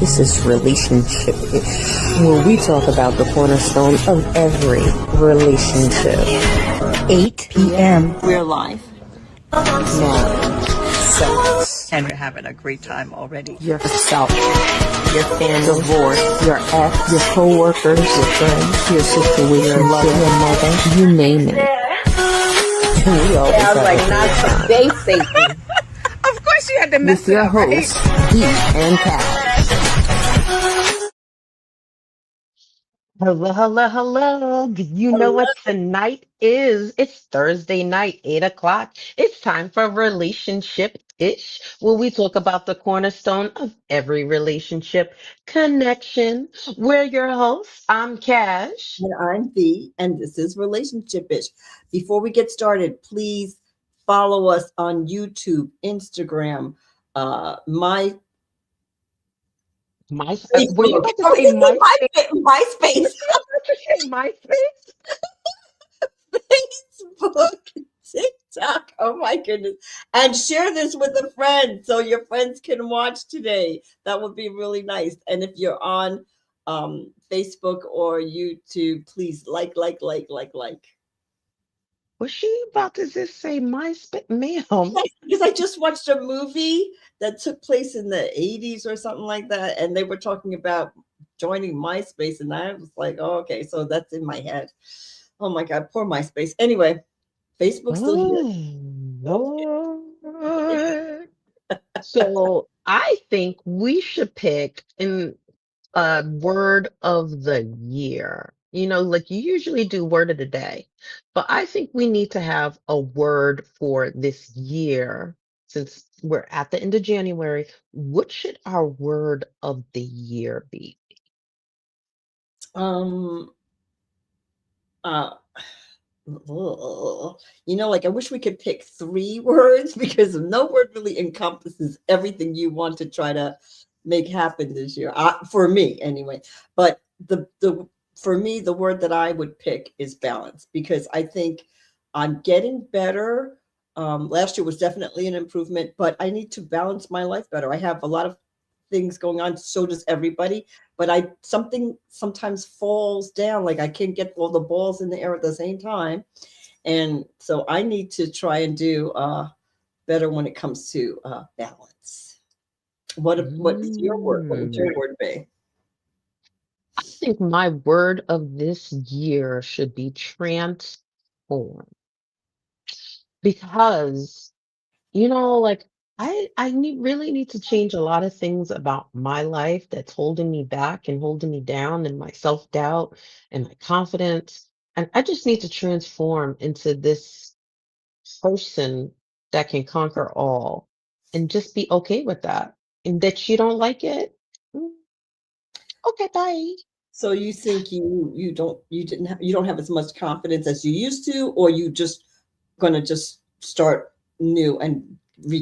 This is Relationship where we talk about the cornerstone of every relationship. 8 p.m. Real life. Marriage, sex, And we're having a great time already. yourself, your family, divorce, your ex, your co-workers, your friends, your situation, your love, your mother, you name it. And we always have a not today, Satan. Of course you had to mess with it your up, right? hosts, Dee and Cal. Hello, hello, hello. You know what tonight is? It's Thursday night, 8 o'clock. It's time for Relationship-ish, where we talk about the cornerstone of every relationship, connection. We're your hosts. I'm Cash. And I'm Dee, and this is Relationship-ish. Before we get started, please follow us on YouTube, Instagram, my Were you about to say MySpace, MySpace? Facebook, TikTok. Oh my goodness! And share this with a friend so your friends can watch today. That would be really nice. And if you're on Facebook or YouTube, please like. Was she about to just say MySpace? Ma'am. Because I just watched a movie that took place in the 80s or something like that, and they were talking about joining MySpace, and I was like, oh, okay, so that's in my head. Oh my God, poor MySpace. Anyway, Facebook's still here. Lord. So I think we should pick a word of the year. You know, like you usually do word of the day, but I think we need to have a word for this year since we're at the end of January. What should our word of the year be? Um, uh, like I wish we could pick 3 words because no word really encompasses everything you want to try to make happen this year. For me, anyway. But for me, the word that I would pick is balance because I think I'm getting better. Last year was definitely an improvement, but I need to balance my life better. I have a lot of things going on. So does everybody. But something sometimes falls down. Like I can't get all the balls in the air at the same time. And so I need to try and do better when it comes to balance. What is your word? What would your word be? I think my word of this year should be transform because like really need to change a lot of things about my life that's holding me back and holding me down and my self-doubt and my confidence. And I just need to transform into this person that can conquer all and just be okay with that. And that you don't like it. Okay, bye. So you think you don't have as much confidence as you used to, or you just gonna just start new and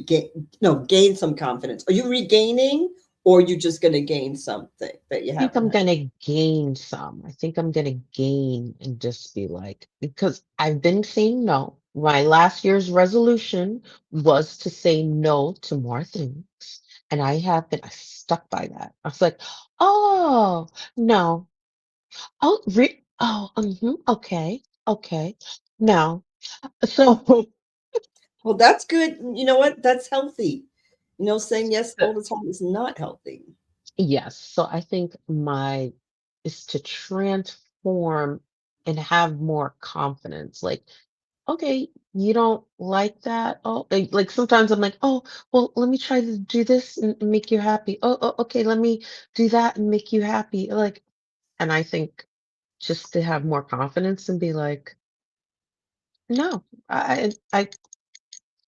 gain some confidence? Are you regaining, or are you just gonna gain something that you I think haven't I'm had? gonna gain some. I think I'm gonna gain and just be like, because I've been saying no. My last year's resolution was to say no to more things. And I stuck by that. I was like, oh, no. Okay, okay. No. So, Well, that's good. You know what? That's healthy. Saying yes all the time is not healthy. yes. So I think my is to transform and have more confidence. Like, okay, you don't like that. Oh, like sometimes I'm like, oh, well, let me try to do this and make you happy. Okay, let me do that and make you happy. Like, and I think just to have more confidence and be like, no,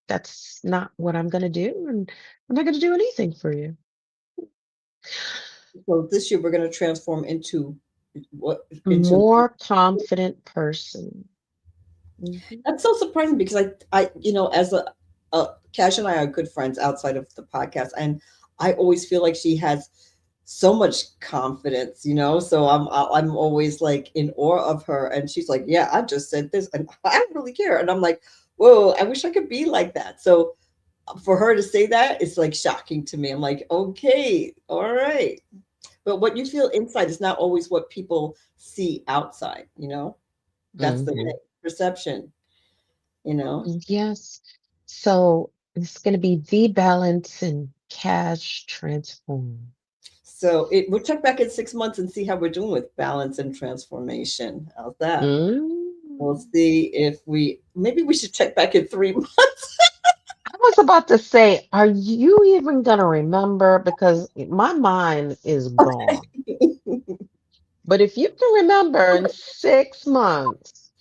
that's not what I'm gonna do, and I'm not gonna do anything for you. So this year we're going to transform into what? Into More confident person. Mhm. That's so surprising because as Cash and I are good friends outside of the podcast, and I always feel like she has so much confidence, So I'm always like in awe of her, and she's like, "Yeah, I just said this, and I don't really care," and I'm like, "Whoa, I wish I could be like that." So for her to say that, it's like shocking to me. I'm like, okay, all right. But what you feel inside is not always what people see outside, you know? That's the Hmm. thing. Perception, you know? Yes. So it's going to be V balance and cash transform. We'll check back in 6 months and see how we're doing with balance and transformation. How's that? We'll Mm. see if maybe we should check back in 3 months. I was about to say, are you even going to remember? Because my mind is gone. But if you can remember in 6 months,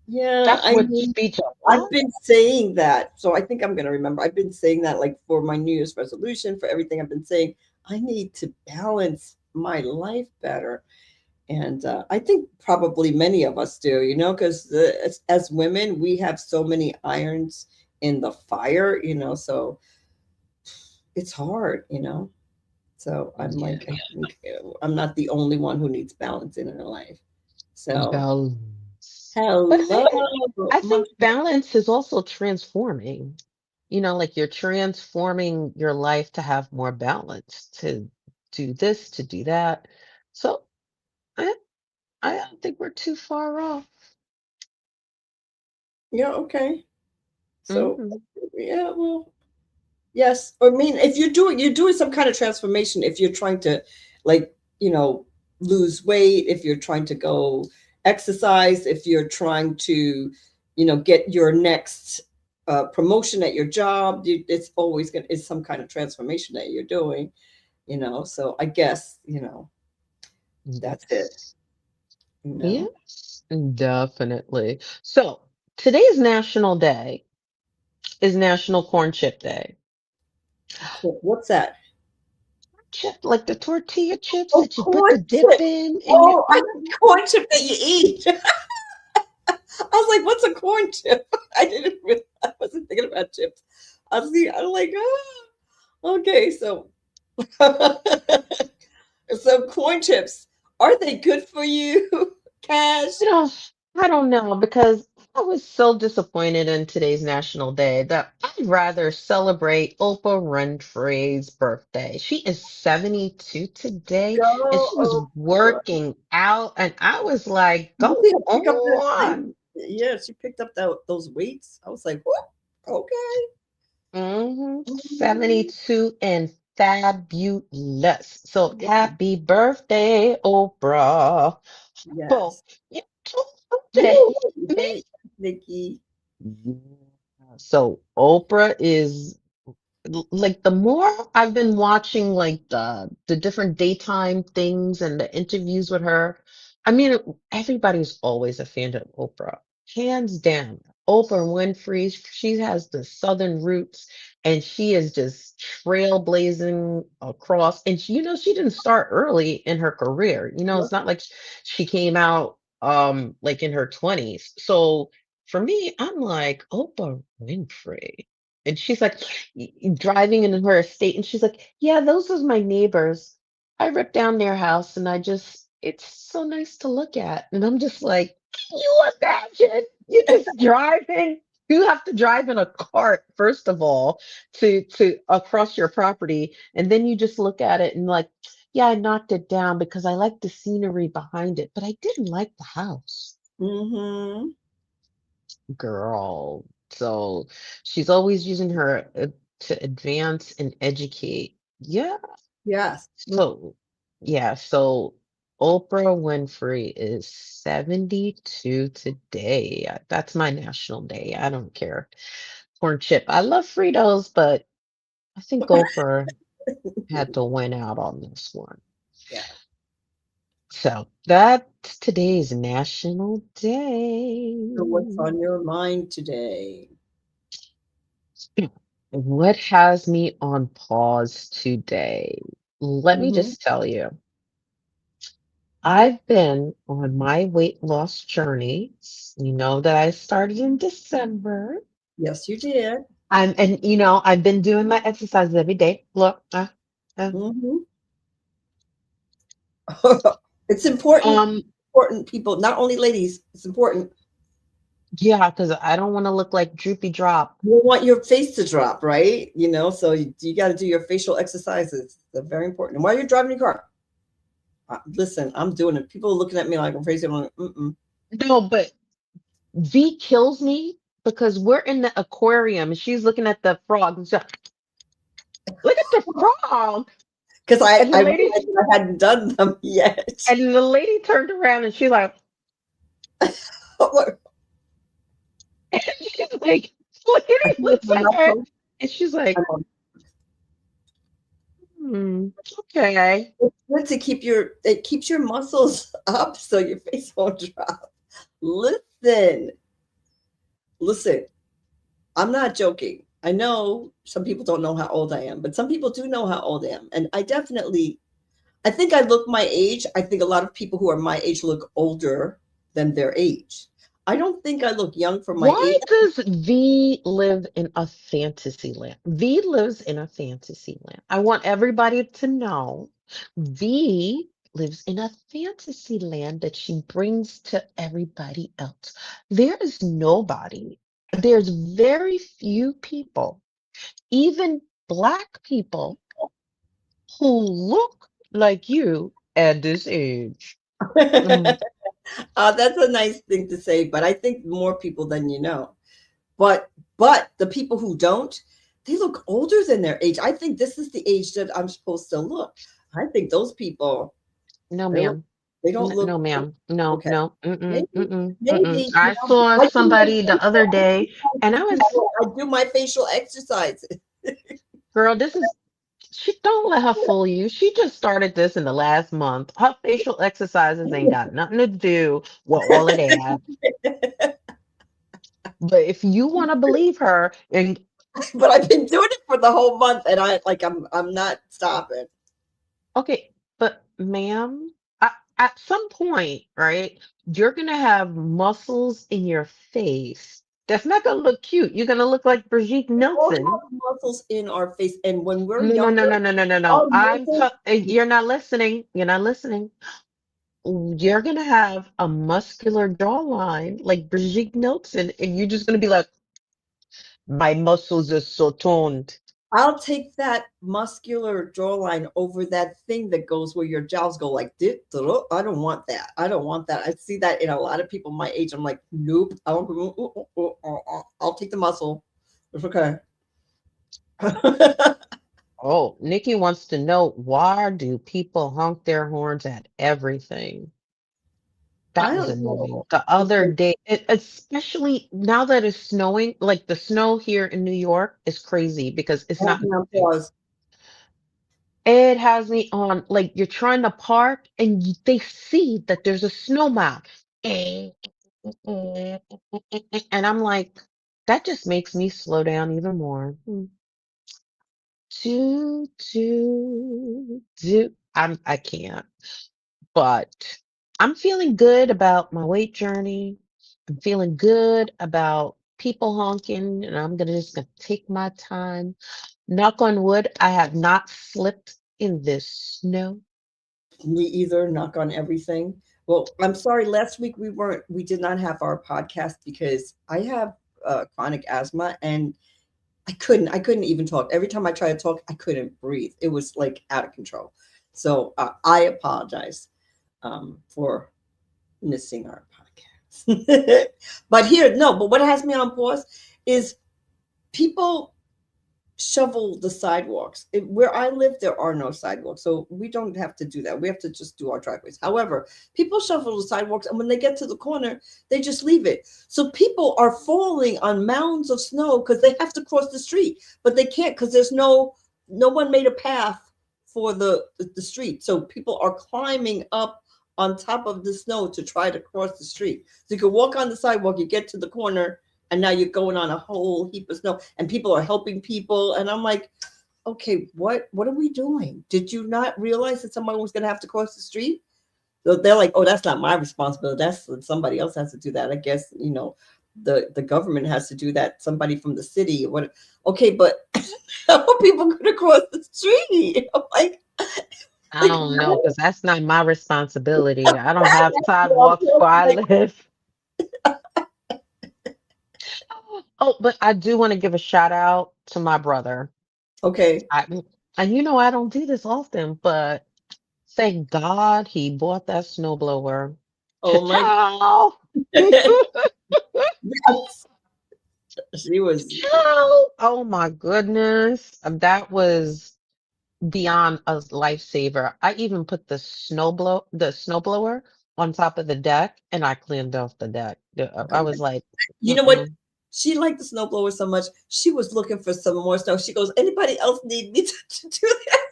Yeah, that's I what mean, speech a I've lot. been saying that. So I think I'm going to remember. I've been saying that like for my New Year's resolution, for everything I've been saying, I need to balance my life better. And I think probably many of us do, because as women, we have so many irons in the fire, so it's hard. So I'm Yeah. like, I think I'm not the only one who needs balance in her life. So, Balance. But hello, I my think balance is also transforming. Like you're transforming your life to have more balance, to do this, to do that. So I, I don't think we're too far off. yeah, okay. So, Hmm. yeah, well, yes. I mean, if you're doing some kind of transformation, if you're trying to like, you know, lose weight, if you're trying to go exercise, if you're trying to, get your next promotion at your job, it's always it's some kind of transformation that you're doing. So I guess, that's it, Yes. you know. Yes, definitely. So today's national day is National Corn Chip Day. Cool. What's that? Chip, like the tortilla chips Oh, that you put corn the dip chip. in and Oh, I corn chip that you eat. I was like, what's a corn chip? I wasn't thinking about chips. I'm like, okay, so so corn chips, are they good for you, Cash? I don't know because I was so disappointed in today's National Day that I'd rather celebrate Oprah Winfrey's birthday. She is 72 today and Go she was over. working out and I was like, You go see her pick up on. yeah, she picked up those weights. I was like, what? Okay. 72 and fabulous. So happy birthday, Oprah. So, Yes. yeah, today, Woo! me. Hey, Nikki. Yeah. So Oprah is like the more I've been watching like the different daytime things and the interviews with her, I mean everybody's always a fan of Oprah. Hands down. Oprah Winfrey, she has the southern roots and she is just trailblazing across and she didn't start early in her career. It's not like she came out like in her 20s. So for me, I'm like Oprah Winfrey. And she's like driving in her estate, and she's like, "Yeah, those are my neighbors. I ripped down their house, and it's so nice to look at." And I'm just like, "Can you imagine? You just driving. You have to drive in a cart first of all to across your property, and then you just look at it and like, yeah, I knocked it down because I like the scenery behind it, but I didn't like the house." Mm-hmm. Girl. So she's always using her to advance and educate. Yeah. Yes. So, yeah. So Oprah Winfrey is 72 today. That's my national day. I don't care. Corn chip. I love Fritos, but I think Oprah had to win out on this one. Yeah. So that's today's national day. So what's on your mind today? What has me on pause today? Let me Mm-hmm. just tell you, I've been on my weight loss journey. You know that I started in December. Yes, you did. And I've been doing my exercises every day. Look, uh, Mm-hmm. It's important, um, important people, not only ladies. It's important. Yeah, because I don't want to look like Droopy Drop. You don't want your face to drop, right? So you got to do your facial exercises. They're very important. And while you're driving your car, listen, I'm doing it. People are looking at me like I'm crazy. I'm like, mm-mm. No, but V kills me because we're in the aquarium and she's looking at the frog. And she's like, look at the frog. Because And the I lady realized I hadn't done them yet. and the lady turned around and she's like, I'm like, and she's like, lady looks I'm at her not- and she's like, I'm hmm, okay. It's good to it keeps your muscles up so your face won't drop. Listen, listen, I'm not joking. I know some people don't know how old I am, but some people do know how old I am. And I think I look my age. I think a lot of people who are my age look older than their age. I don't think I look young for my Why age. does V live in a fantasy land? V lives in a fantasy land. I want everybody to know V lives in a fantasy land that she brings to everybody else. There is nobody, there's very few people, even Black people, who look like you at this age. Mm, That's a nice thing to say, but I think more people than you know. But the people who don't, they look older than their age. I think this is the age that I'm supposed to look. I think those people no, they look ma'am. they don't look No, ma'am. No, okay. no. Mm-mm, Maybe mm-mm, mm-mm. maybe I saw I do my somebody the other day, and I was, facial exercises. girl, this is, she don't let her fool you. She just started this in the last month. Her facial exercises ain't got nothing to do with all of that. But if you want to believe her, and But I've been doing it for the whole month, and I'm not stopping. okay, but ma'am, at some point, right, you're gonna have muscles in your face. That's not gonna look cute. You're gonna look like Brigitte We all Nielsen. have muscles in our face, and when we're No, no, no, younger, no, no, no, no, no. our muscles. You're not listening. You're not listening. You're gonna have a muscular jawline like Brigitte Nielsen, and you're just gonna be like, my muscles are so toned. I'll take that muscular jawline over that thing that goes where your jowls go like this. I don't want that. I don't want that. I see that in a lot of people my age. I'm like, nope. I don't. I'll take the muscle. It's okay. Oh, Nikki wants to know, why do people honk their horns at everything? That I was don't annoying. know. The other day, especially now that it's snowing, like the snow here in New York is crazy because it's not moving. Pause. It has me on, like you're trying to park and they see that there's a snow mound. And I'm like, that just makes me slow down even more. Do. I can't. But I'm feeling good about my weight journey. I'm feeling good about people honking, and I'm gonna take my time. Knock on wood, I have not slipped in this snow. Me either. Knock on everything. Well, I'm sorry. Last week we did not have our podcast because I have chronic asthma and I couldn't even talk. Every time I tried to talk, I couldn't breathe. It was like out of control. So I apologize for missing our podcast. But here, no, but what has me on pause is people shovel the sidewalks. Where I live, there are no sidewalks, so we don't have to do that. We have to just do our driveways. However, people shovel the sidewalks, and when they get to the corner, they just leave it. So people are falling on mounds of snow because they have to cross the street, but they can't because there's no one made a path for the street. So people are climbing up on top of the snow to try to cross the street. So you can walk on the sidewalk, you get to the corner, and now you're going on a whole heap of snow and people are helping people, and I'm like, okay, what are we doing? Did you not realize that someone was going to have to cross the street? So they're like, oh, that's not my responsibility, that's somebody else has to do that. I guess the government has to do that, somebody from the city or what. Okay, but how are people going to cross the street? I'm I like don't know, because that's not my responsibility. I don't have sidewalks where I live. Oh, but I do want to give a shout out to my brother. Okay. I and I don't do this often, but thank God he bought that snowblower. Oh my Ciao. yes. She was Ciao. Oh my goodness. That was beyond a lifesaver. I even put the snowblower on top of the deck and I cleaned off the deck. I was like, you know what? mm-mm, She liked the snowblower so much. She was looking for some more snow. She goes, anybody else need me to do that?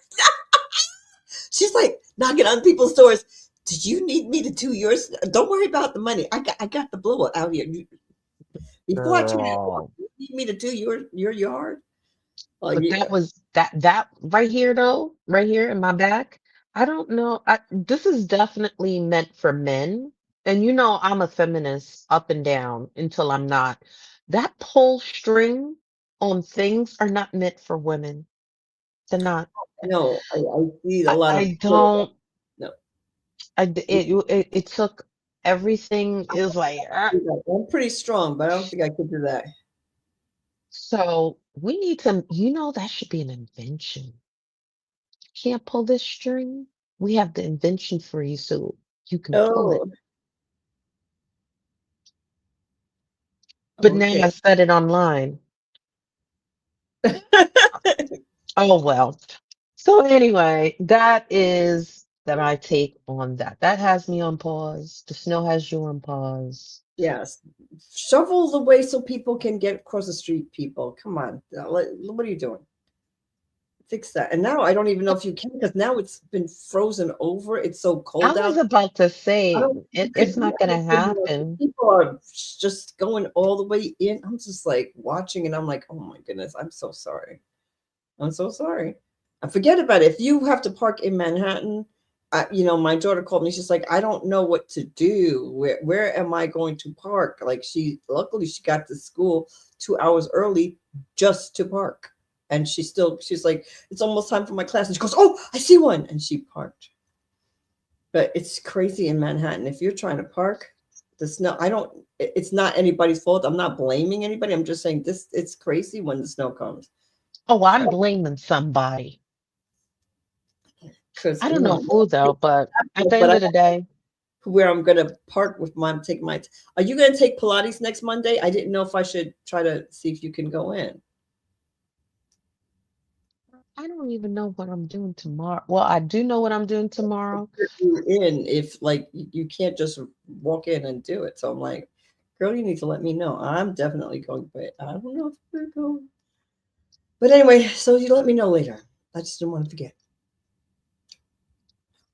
She's like knocking on people's doors. Do you need me to do yours? Don't worry about the money. I got the blower out here. Before I turn it on, girl. you need me to do your yard? Oh But that yeah. was that right here though, right here in my back. I don't know. This is definitely meant for men. And I'm a feminist up and down until I'm not. That pull string on things are not meant for women. They're not. No, I see a I, lot of I don't. no. It took everything. It was like, I'm pretty strong, but I don't think I could do that. so we need to. That should be an invention. Can't pull this string? We have the invention for you so you can pull it. Oh, But now okay. I said it online. Oh well. So anyway, that is that I take on that. That has me on pause. The snow has you on pause. Yes. Shovel the way so people can get across the street, people. Come on. What are you doing? Fix that. And now I don't even know if you can because now it's been frozen over. It's so I cold was out. about to I say don't think you it's could do not gonna anything. happen. People are just going all the way in. I'm just like watching and I'm like, oh my goodness, I'm so sorry. I'm so sorry. I forget about it. If you have to park in Manhattan, my daughter called me. She's like, I don't know what to do. Where am I going to park? Like luckily she got to school 2 hours early just to park. And she's like, it's almost time for my class. And she goes, oh, I see one. And she parked. But it's crazy in Manhattan. If you're trying to park, the snow, it's not anybody's fault. I'm not blaming anybody. I'm just saying it's crazy when the snow comes. Oh, I'm blaming somebody. Because I don't know who though, but at the but end I of the day, where I'm gonna park with mom, take my are you gonna take Pilates next Monday? I didn't know if I should try to see if you can go in. I don't even know what I'm doing tomorrow. Well, I do know what I'm doing tomorrow. You in if like you can't just walk in and do it. So I'm like, girl, you need to let me know. I'm definitely going, but I don't know if we're going. But anyway, so you let me know later. I just didn't want to forget.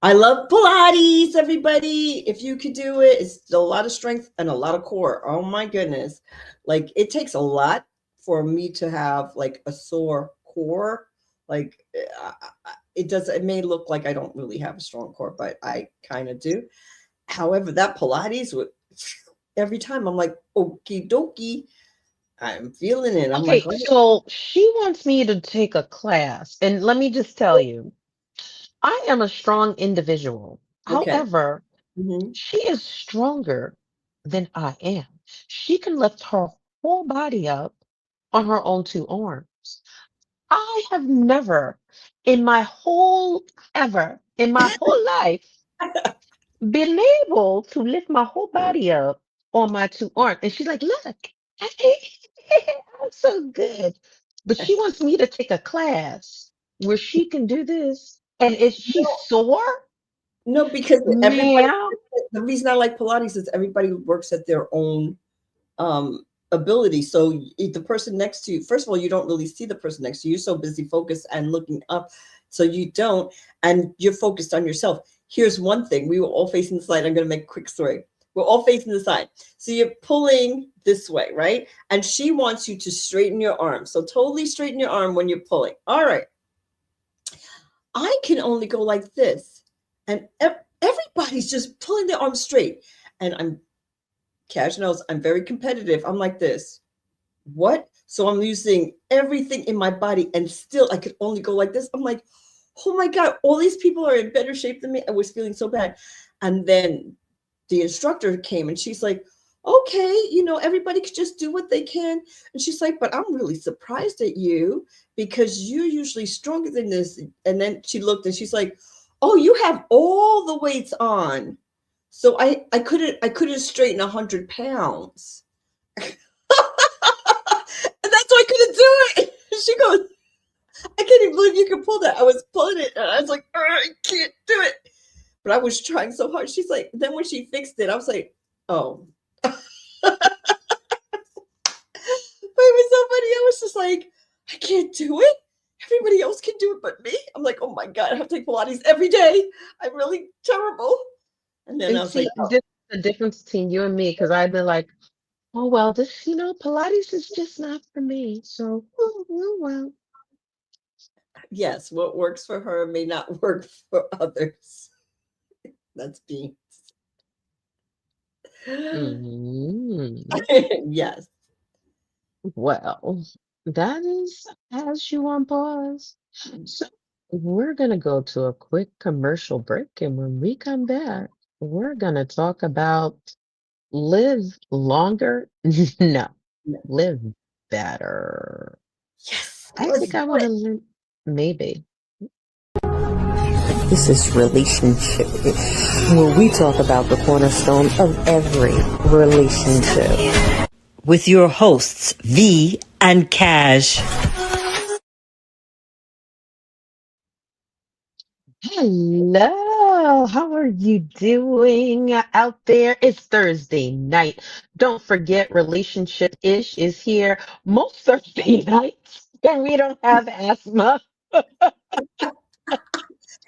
I love Pilates, everybody. If you could do it, it's a lot of strength and a lot of core. Oh my goodness. Like it takes a lot for me to have like a sore core. Like it may look like I don't really have a strong core, but I kind of do. However, that Pilates would every time I'm like, okie dokie, I'm feeling it. I'm like, Okay, so she wants me to take a class, and let me just tell you, I am a strong individual. okay. However, Hmm. she is stronger than I am. She can lift her whole body up on her own two arms. I have never in my whole life been able to lift my whole body up on my two arms. And she's like, look, I'm so good. But she wants me to take a class where she can do this. And is she sore? No, because everybody, Ma'am. the reason I like Pilates is everybody works at their own ability. So if the person next to you, first of all, you don't really see the person next to you. You're so busy focused and looking up. So you don't, and you're focused on yourself. Here's one thing. We were all facing the side. I'm going to make a quick story. We're all facing the side. So you're pulling this way, right? And she wants you to straighten your arm. So totally straighten your arm when you're pulling. All right. I can only go like this. And everybody's just pulling their arm straight. And Cash knows I'm very competitive. I'm like this. What? So I'm using everything in my body and still I could only go like this. I'm like, oh my God, all these people are in better shape than me. I was feeling so bad. And then the instructor came and she's like, okay, everybody could just do what they can. And she's like, but I'm really surprised at you because you're usually stronger than this. And then she looked and she's like, oh, you have all the weights on. So I couldn't straighten 100 pounds. And that's why I couldn't do it. She goes, I can't even believe you can pull that. I was pulling it and I was like, I can't do it. But I was trying so hard. She's like, then when she fixed it, I was like, oh. But it was so funny. I was just like, I can't do it. Everybody else can do it but me. I'm like, oh my God, I have to take Pilates every day. I'm really terrible. And then I And was like, see, this is the difference between you and me, because I've been like, oh well, this, Pilates is just not for me. So, oh well. yes, what works for her may not work for others. That's being Mm, yes. well, that is as you on pause. So we're gonna go to a quick commercial break, and when we come back, we're gonna talk about live longer. No, live better. Yes. I Let's think do I want it. to live, maybe. This is Relationship, where we talk about the cornerstone of every relationship. With your hosts, V and Cash. Hello, how are you doing out there? It's Thursday night. Don't forget, Relationship Ish is here most Thursday nights, and we don't have asthma.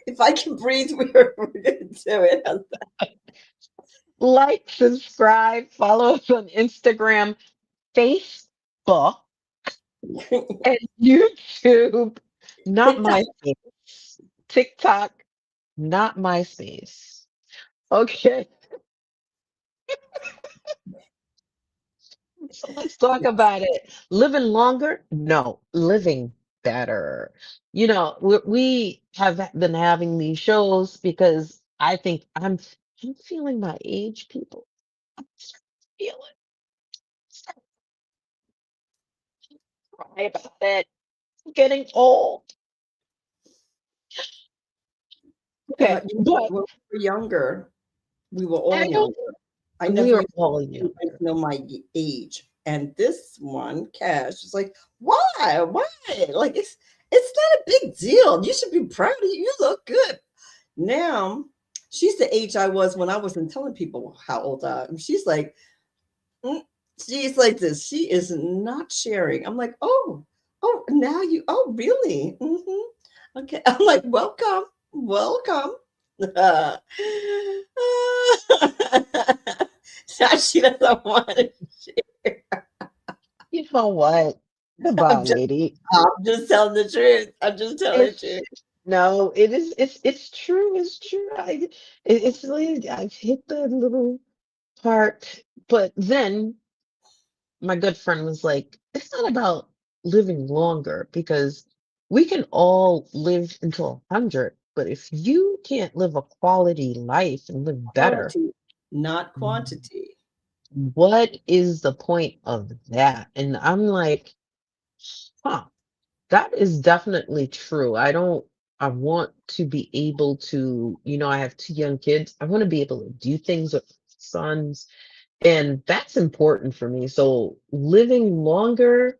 If I can breathe, we're going to do it. Like, subscribe, follow us on Instagram, Facebook, and YouTube. Not TikTok. MySpace. TikTok, not MySpace. Okay. So let's talk about it. Living longer? No, living better. We have been having these shows because I think I'm feeling my age, people. I'm starting to feel it. Starting to cry about it. I'm getting old. Okay, but When we were younger, we were all I don't. younger. I We never are used all to younger. know my age. And this one, Cash, is like, why? Why? Like it's not a big deal. You should be proud of you. You look good. Now, she's the age I was when I wasn't telling people how old I am. Mm, she's like this. She is not sharing. I'm like, oh, now you, oh, really? Okay. I'm like, welcome, welcome. Now she doesn't want to share. You know what? Goodbye, I'm just, lady. I'm just telling the truth. I'm just telling the It's truth. no, it is. It's true. It's true. It's like I've hit the little part, but then my good friend was like, "It's not about living longer because we can all live until 100, but if you can't live a quality life and live better, Quality, not quantity. what is the point of that?" And I'm like, "Huh." That is definitely true. I want to be able to, I have two young kids. I want to be able to do things with my sons, and that's important for me. So living longer,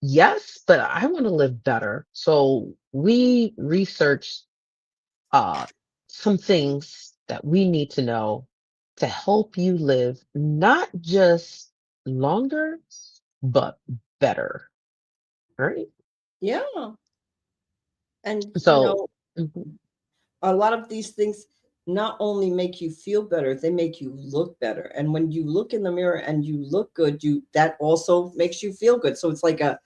yes, but I want to live better. So we researched uh some things that we need to know to help you live not just longer, but better. Right? Yeah. And So mhm. a lot of these things not only make you feel better, they make you look better. And when you look in the mirror and you look good, you that also makes you feel good. So it's like a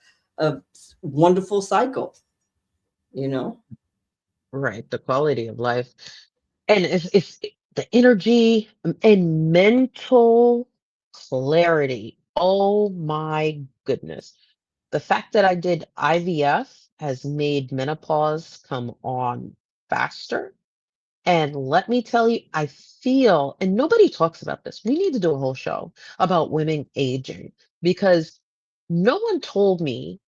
wonderful cycle, you know? Right, the quality of life. And it's the energy and mental clarity. Oh my goodness. The fact that I did IVF has made menopause come on faster. And let me tell you, I feel, and nobody talks about this. We need to do a whole show about women aging because no one told me,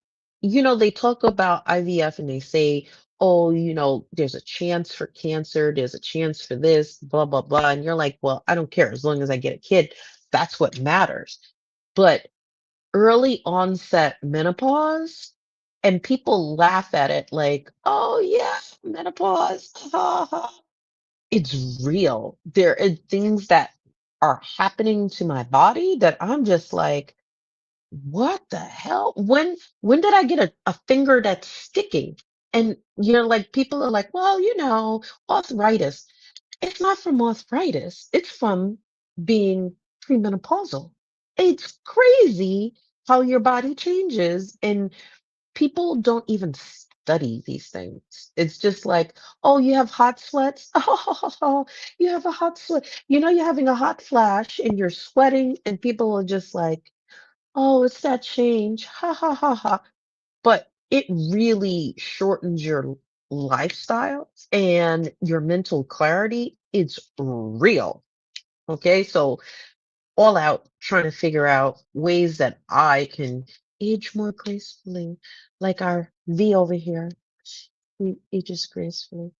they talk about IVF and they say, oh, there's a chance for cancer, there's a chance for this, blah, blah, blah. And you're like, well, I don't care as long as I get a kid. That's what matters. But early onset menopause, and people laugh at it like, oh, yeah, menopause. Ha, ha. It's real. There are things that are happening to my body that I'm just like, what the hell? When did I get a finger that's sticking? And you're like, people are like, well, arthritis. It's not from arthritis. It's from being premenopausal. It's crazy how your body changes, and people don't even study these things. It's just like, oh, you have hot sweats. Oh, you have a hot sweat. You're having a hot flash and you're sweating, and people are just like, oh, it's that change. Ha ha ha ha. But it really shortens your lifestyle and your mental clarity. It's real. Okay. So all out trying to figure out ways that I can age more gracefully, like our V over here. She ages gracefully.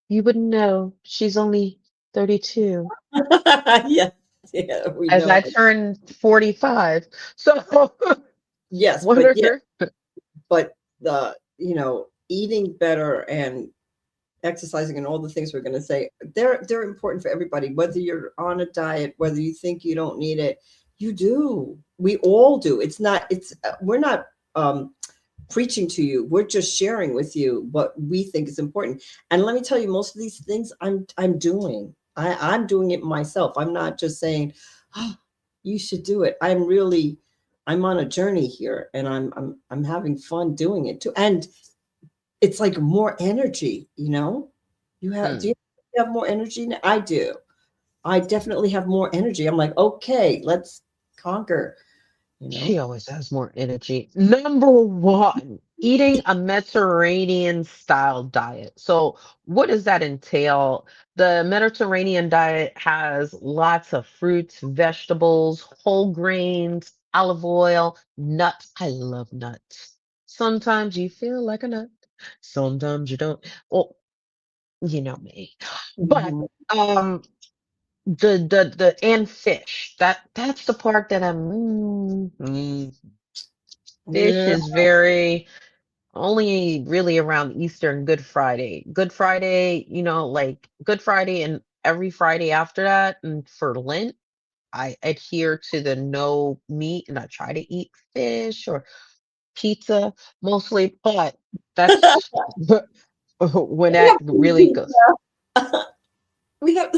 You wouldn't know. She's only 32. Yeah, yeah, we As know. I turn 45. So Yes, what but are yeah, her? but the eating better and exercising and all the things we're going to say, they're important for everybody, whether you're on a diet, whether you think you don't need it. You do. We all do. We're not preaching to you. We're just sharing with you what we think is important. And let me tell you, most of these things I'm doing. I'm doing it myself. I'm not just saying, oh, you should do it. I'm on a journey here, and I'm having fun doing it too. And it's like more energy, do Hmm. you have more energy? I do. I definitely have more energy. I'm like, okay, let's conquer, you She know. always has more energy. Number one, eating a Mediterranean style diet. So, what does that entail? The Mediterranean diet has lots of fruits, vegetables, whole grains, olive oil, nuts. I love nuts. Sometimes you feel like a nut, sometimes you don't. Well, you know me. But Mhm. um the and fish. That's the part that fish Yeah. is very only really around Easter and Good Friday. Good Friday, like Good Friday and every Friday after that, and for Lent, I adhere to the no meat and I try to eat fish or pizza mostly, but that's when We that have really goes. we have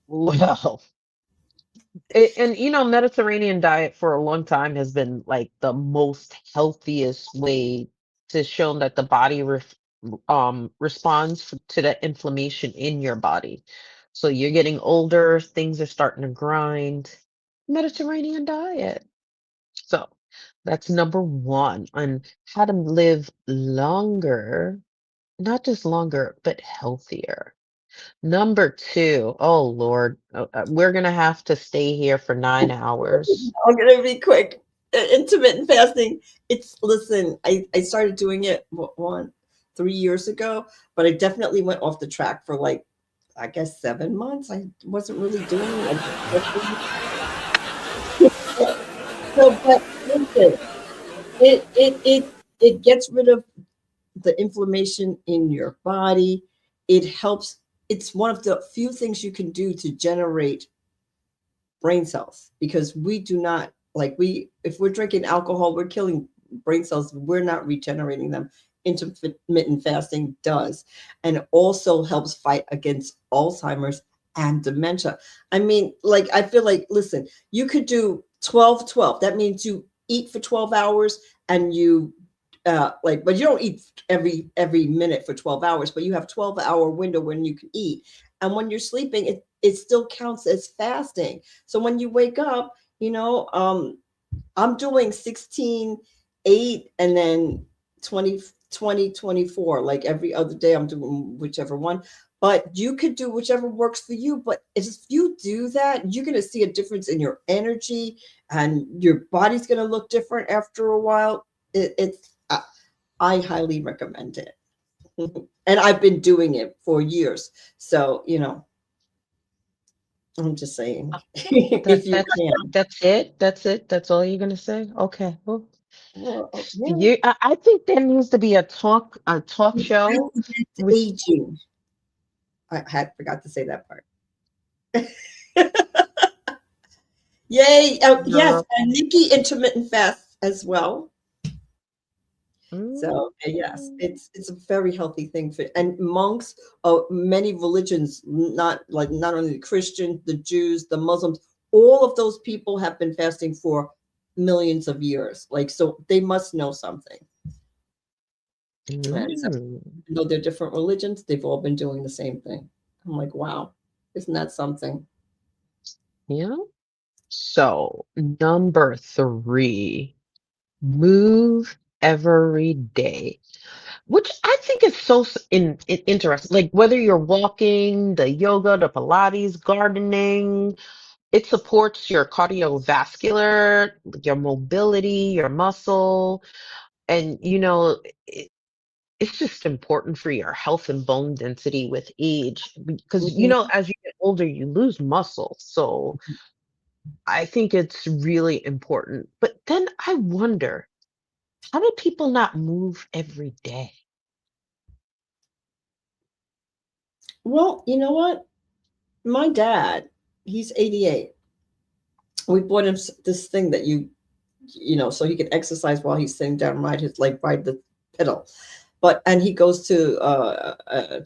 Well, and Mediterranean diet for a long time has been like the most healthiest way to show that the body responds to the inflammation in your body. So you're getting older, things are starting to grind. Mediterranean diet. So that's number one on how to live longer, not just longer, but healthier. Number two, oh Lord, we're gonna have to stay here for 9 hours. I'm gonna be quick. Intermittent fasting. Listen, I started doing it 3 years ago, but I definitely went off the track for like, I guess, 7 months. I wasn't really doing it. So, but listen, it gets rid of the inflammation in your body. It helps. It's one of the few things you can do to generate brain cells, because we do not, like, if we're drinking alcohol, we're killing brain cells. We're not regenerating them. Intermittent fasting does, and also helps fight against Alzheimer's and dementia. I mean, like, I feel like, listen, you could do 12-12. That means you eat for 12 hours, and you but you don't eat every minute for 12 hours, but you have 12-hour window when you can eat. And when you're sleeping, it still counts as fasting. So when you wake up, I'm doing 16, 8, and then 20 20 24, like every other day I'm doing whichever one, but you could do whichever works for you. But if you do that, you're going to see a difference in your energy, and your body's going to look different after a while. I highly recommend it. And I've been doing it for years, so I'm just saying, That if you that's can. that's it. That's it. That's all you're gonna say. Okay. Well, Well, yeah. I think there needs to be a talk show Prevent with. aging. I had forgot to say that part. Yay! Yes, No. and Nikki intermittent fast as well. Mm, So yes, it's a very healthy thing for, and monks of many religions, not only the Christian, the Jews, the Muslims, all of those people have been fasting for millions of years. Like, so they must know something. And so, mm, even though they're different religions, they've all been doing the same thing. I'm like, wow, isn't that something? yeah. So number three, move every day, which I think is so interesting. Like whether you're walking, the yoga, the Pilates, gardening, it supports your cardiovascular, your mobility, your muscle, and it's just important for your health and bone density with age because Mhm. as you get older, you lose muscle. So I think it's really important. But then I wonder, how do people not move every day? Well, you know what? My dad, he's 88. We bought him this thing that so he can exercise while he's sitting down, ride the pedal. And he goes to a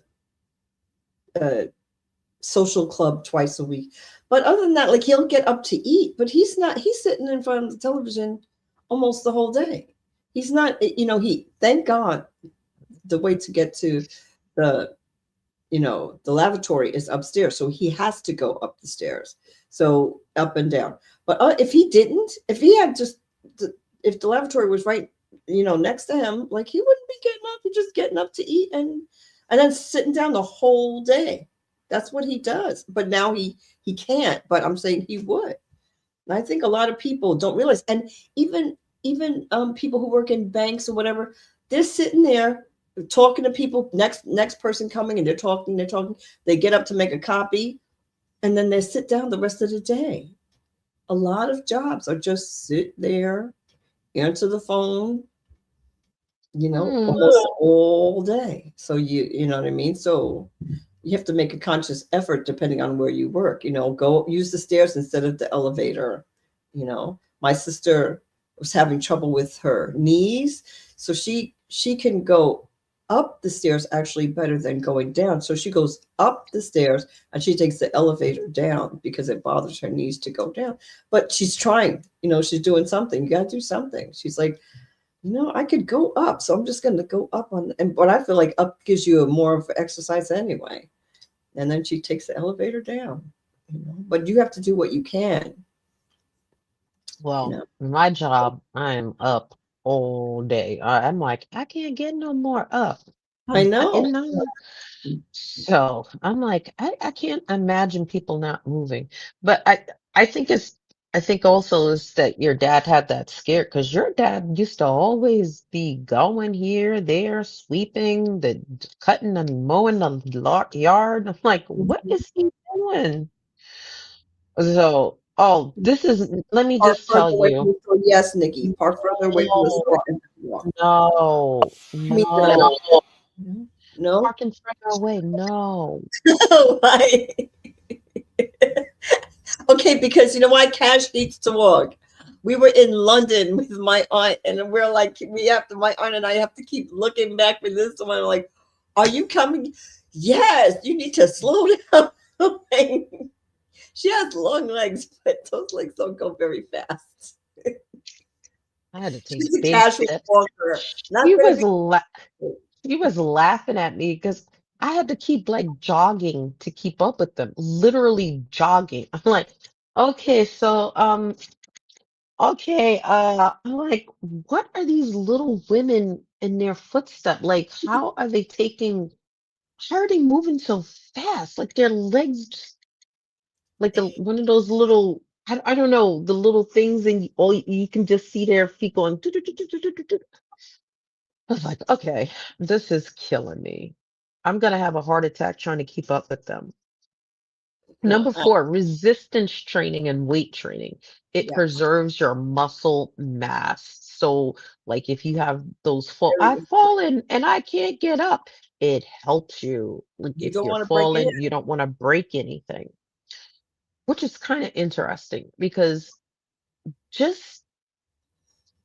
social club twice a week. But other than that, like, he'll get up to eat, but he's sitting in front of the television almost the whole day. He's not, thank God, the way to get to the the lavatory is upstairs, so he has to go up the stairs, so up and down. But if he had just if the lavatory was right next to him, like, he wouldn't be getting up. He's just getting up to eat, and then sitting down the whole day. That's what he does. But now he can't, but I'm saying he would. And I think a lot of people don't realize, and even people who work in banks or whatever, they're sitting there talking to people. Next person coming, and they're talking. They get up to make a copy, and then they sit down the rest of the day. A lot of jobs are just sit there, answer the phone, Hmm. almost all day. So you know what I mean? So you have to make a conscious effort depending on where you work. Go use the stairs instead of the elevator. My sister was having trouble with her knees, so she can go up the stairs actually better than going down. So she goes up the stairs and she takes the elevator down because it bothers her knees to go down. But she's trying, she's doing something. You got to do something. She's like, I could go up, so I'm just going to go up but I feel like up gives you a more of exercise anyway. And then she takes the elevator down, but you have to do what you can, you Well, know. my job, I'm up all day. I'm like, I can't get no more up. I know. And so I'm like, I can't imagine people not moving. But I think I think also is that your dad had that scare because your dad used to always be going here, there, sweeping, cutting and mowing the yard. I'm like, what Mhm. is he doing? So, let me Park just further tell away from you. the store. Yes, Nikki. Park further away from the No, store and walk. no, Me too. no. No? Parking further away, no. Why? Okay, because you know why? Cash needs to walk. We were in London with my aunt, and we're like, my aunt and I have to keep looking back for this one. I'm like, are you coming? Yes, you need to slow down. She has long legs, but those legs don't go very fast. I had to take She's a big casual steps. walker, not She very was big. la she was laughing at me because I had to keep like jogging to keep up with them, literally jogging. I'm like, okay, so Okay, I'm like, what are these little women in their footsteps? Like, how are they moving so fast? Like their legs, like the one of those little, I don't know, the little things, and you can just see their feet going. "Do, do, do, do, do, do, do, do." I was like, okay, this is killing me. I'm gonna have a heart attack trying to keep up with them. No, Number four, resistance training and weight training. It yeah, preserves your muscle mass. So, like if you have those very I've fallen and I can't get up, it helps you. Like you if don't you're want to break it falling, you don't want to break anything, which is kind of interesting because just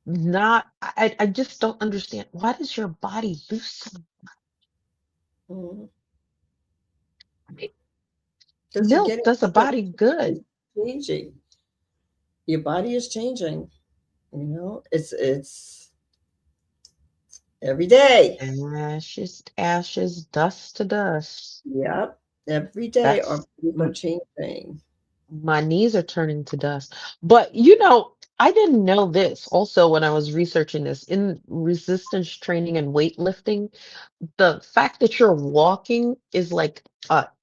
not, I just don't understand. Why does your body lose so in. Mhm. much? Because you're Milk getting does a older, body good. it's changing. Your body is changing. It's every day. Ashes, ashes, dust to dust. Yep, every day our That's bodies are changing. my knees are turning to dust. But I didn't know this also when I was researching this in resistance training and weightlifting. The fact that you're walking is like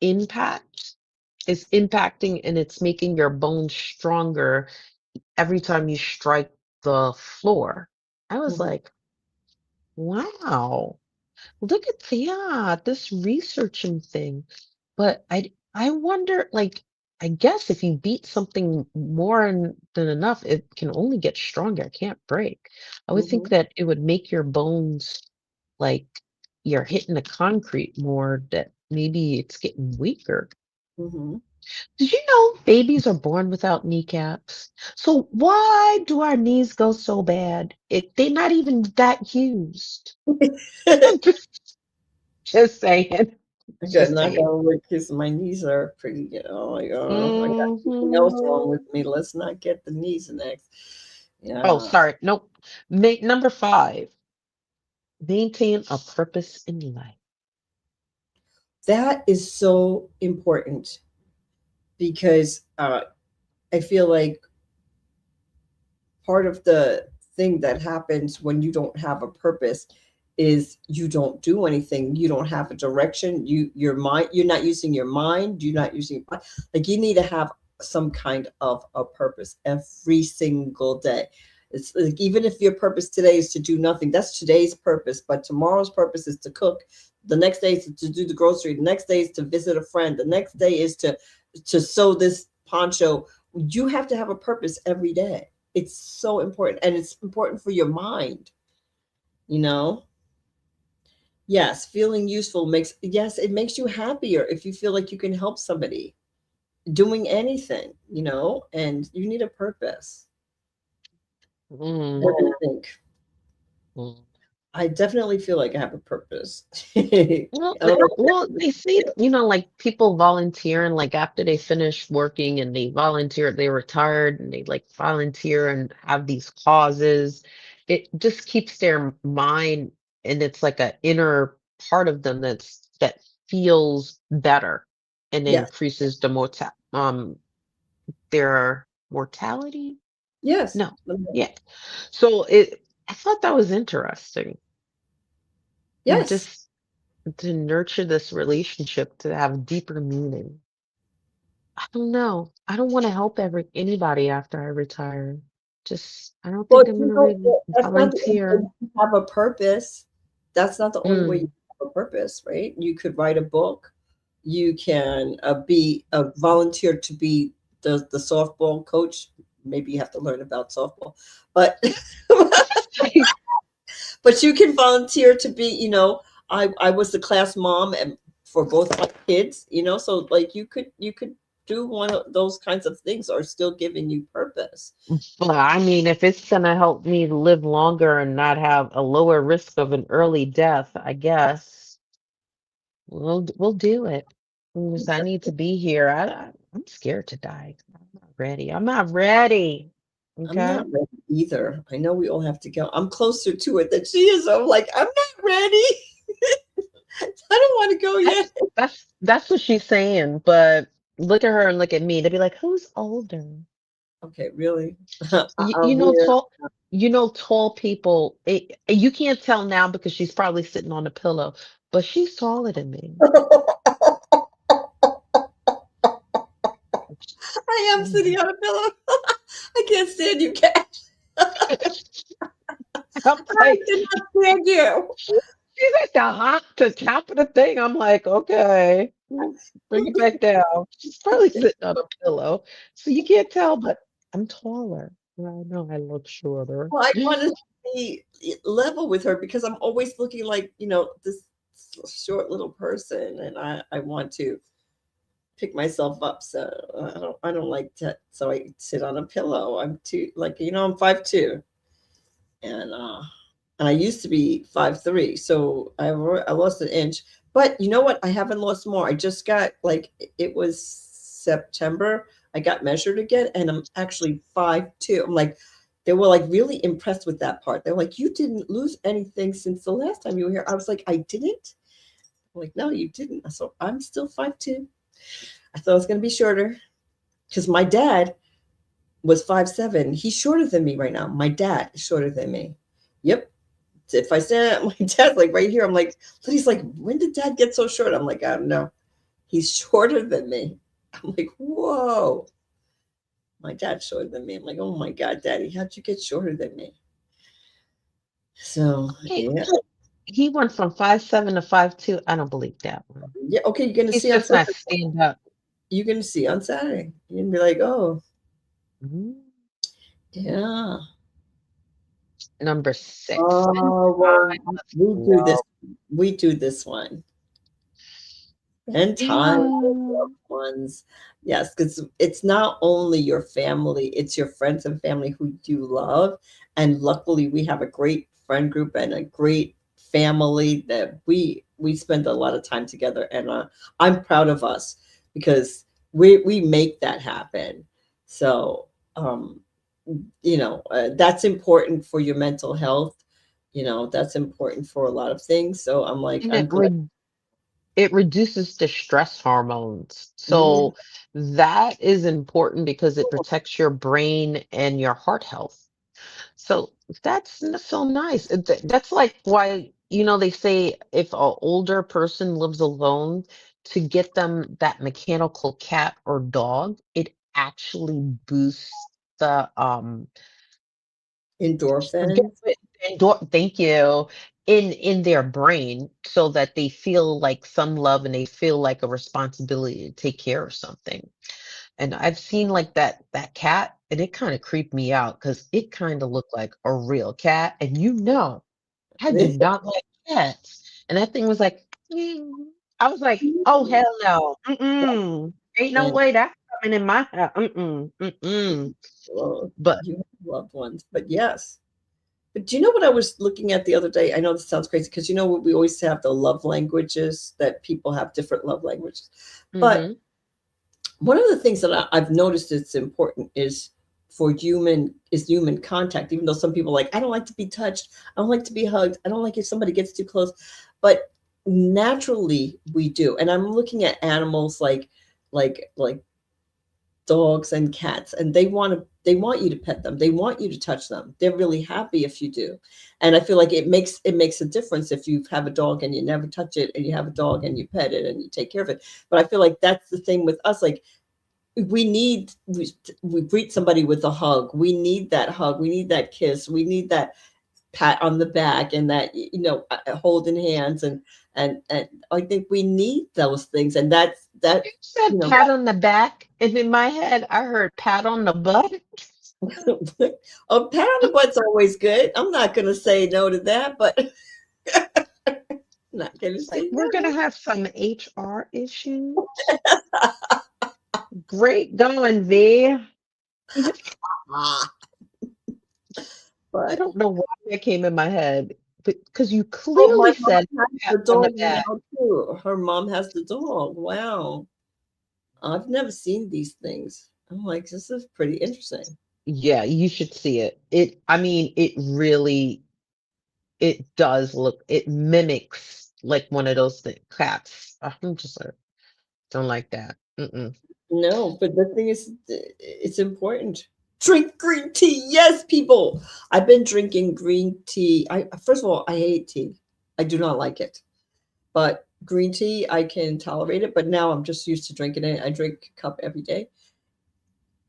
impact is impacting and it's making your bones stronger every time you strike the floor. I was Mhm, like, wow, look at this researching thing. But I wonder, like, I guess if you beat something more than enough, it can only get stronger. It can't break. I would think mhm, that it would make your bones like you're hitting the concrete more, that maybe it's getting weaker. mhm. Did you know babies are born without kneecaps? So why do our knees go so bad? They're not even that used. I'm just saying. I got Just knocked saying. on wood because my knees are pretty, like, I got something else wrong Mhm. with me. Let's not get the knees next. Oh, Yeah, sorry. Nope. Number five, maintain a purpose in life. that is so important because I feel like part of the thing that happens when you don't have a purpose is you don't do anything. You don't have a direction. Your mind, you're not using your mind. You're not using, like, you need to have some kind of a purpose every single day. It's like, even if your purpose today is to do nothing, that's today's purpose. But tomorrow's purpose is to cook. The next day is to do the grocery. The next day is to visit a friend. The next day is to sew this poncho. You have to have a purpose every day. It's so important, and it's important for your mind, you know? Yes, feeling useful yes, it makes you happier if you feel like you can help somebody doing anything, and you need a purpose. Mm, What do you think? mm. I definitely feel like I have a purpose. I Well, don't know if they say, like people volunteer and like after they finish working and they volunteer, they retired and they like volunteer and have these causes. It just keeps their mind, and it's like a inner part of them that feels better and yes, increases their mortality. yes, No, yeah. So I thought that was interesting. yes. Just to nurture this relationship to have deeper meaning. I don't know. I don't want to help anybody after I retire. Just I don't Well, think I'm gonna really that's not the only way volunteer. you have a purpose. That's not the only way you Mm. have a purpose, right? You could write a book. You can be a volunteer to be the softball coach. Maybe you have to learn about softball, but but you can volunteer to be. I was the class mom and for both my kids. So like you could do one of those kinds of things are still giving you purpose. Well, I mean, if it's gonna help me live longer and not have a lower risk of an early death, I guess we'll do it. Because I need to be here. I'm scared to die. I'm not ready. I'm not ready. I'm Okay. not ready either. I know we all have to go. I'm closer to it than she is. I'm like, I'm not ready. I don't want to go That's yet. that's what she's saying, but look at her and look at me. They'd be like, "Who's older?" Okay, really? You, I'm you know, weird. tall, tall people. You can't tell now because she's probably sitting on a pillow, but she's taller than me. I am sitting Mhm. on a pillow. I can't stand you, Cat. I'm I like, cannot stand you. she's at the top of the thing. I'm like, okay, bring it back down. She's probably sitting on a pillow, so you can't tell, but I'm taller. Well, I know I look shorter. Well, I want to be level with her because I'm always looking like, this short little person, and I want to pick myself up. So I don't like to. So I sit on a pillow. I'm too like I'm 5'2", and I used to be 5'3", so I lost an inch. But you know what? I haven't lost more. I just got like it was September. I got measured again, and I'm actually 5'2". I'm like, they were like really impressed with that part. They're like, you didn't lose anything since the last time you were here. I was like, I didn't. I'm like, no, you didn't. So I'm still 5'2". I thought I was gonna be shorter because my dad was 5'7". He's shorter than me right now. My dad is shorter than me. Yep. If I stand, my dad's like right here. I'm like, but he's like, when did dad get so short? I'm like, I don't know. He's shorter than me. I'm like, whoa. My dad's shorter than me. I'm like, oh my God, daddy, how'd you get shorter than me? So Okay, yeah. he went from 5'7" to 5'2". I don't believe that one. Yeah, okay, you're gonna He's see on just not Saturday. stand up. You're gonna see on Saturday. You're gonna be like, oh, Mhm. yeah. Number 6. Spend Oh, time well, with we do this. love. We do this one. Spend time with Yeah. loved ones. Yes, because it's not only your family, it's your friends and family who you love. And luckily, we have a great friend group and a great family that we spend a lot of time together. And I'm proud of us because we make that happen. So, that's important for your mental health. That's important for a lot of things. So I'm like, And I'm glad. it reduces the stress hormones. Yeah. So that is important because it protects your brain and your heart health. So that's so nice. That's like why, they say if an older person lives alone, to get them that mechanical cat or dog, it actually boosts the forget Endorphins. it, thank you, in their brain so that they feel like some love and they feel like a responsibility to take care of something. And I've seen like that cat, and it kind of creeped me out because it kind of looked like a real cat. And I do not like cats. And that thing was like, "Mm." I was like, oh hell no. Mm-mm. Ain't no And way that's coming in my house. Mm-mm. Mm-mm. well, But you have loved ones, but yes. But do you know what I was looking at the other day? I know this sounds crazy because we always have the love languages that people have different love languages. But hmm one of the things that I've noticed that's important is human contact. Even though some people are like, I don't like to be touched, I don't like to be hugged, I don't like if somebody gets too close, but naturally we do. And I'm looking at animals like dogs and cats, and they want you to pet them, they want you to touch them, they're really happy if you do. And I feel like it makes a difference if you have a dog and you never touch it, and you have a dog and you pet it and you take care of it. But I feel like that's the same with us. Like we greet somebody with a hug, we need that hug, we need that kiss, we need that pat on the back, and that holding hands, and I think we need those things, and that's that you you said know pat on the back, and in my head I heard pat on the butt. a pat on the butt's always good. I'm not going to say no to that, but not going to It's like say we're gonna no. have some HR issues. Great going, V. Ah, I but don't know why that came in my head, because you oh, my clearly mom said has pat the on the dog back. now too. Her mom has the dog. Wow, I've never seen these things. I'm like, this is pretty interesting. Yeah, you should see it. I mean, it does look, it mimics like one of those cats. I'm just like, don't like that. Mm-mm. No, but the thing is, it's important. Drink green tea. Yes, people. I've been drinking green tea. First of all, I hate tea. I do not like it. But green tea, I can tolerate it. But now I'm just used to drinking it. I drink a cup every day.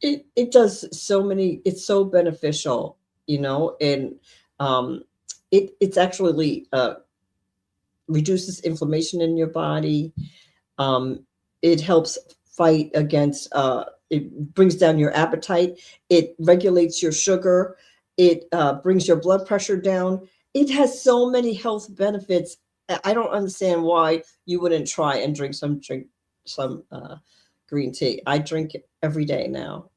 It does so many. It's so beneficial, and um, it's actually reduces inflammation in your body. Um, it helps fight against, it brings down your appetite. It regulates your sugar. It brings your blood pressure down. It has so many health benefits. I don't understand why you wouldn't try and drink some green tea. I drink it every day now.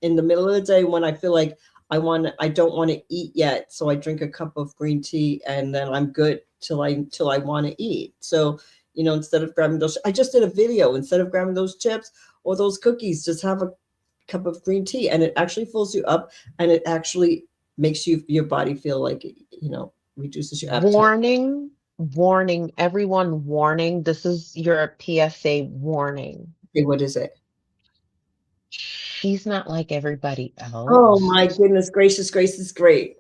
In the middle of the day when I feel like I don't want to eat yet, so I drink a cup of green tea and then I'm good till I want to eat. So, instead of grabbing those, I just did a video. Instead of grabbing those chips or those cookies, just have a cup of green tea, and it actually fills you up, and it actually makes your body feel like reduces your appetite. Warning, warning, everyone, warning. This is your PSA warning. Okay, what is it? She's not like everybody Oh else. my goodness gracious, Grace is great.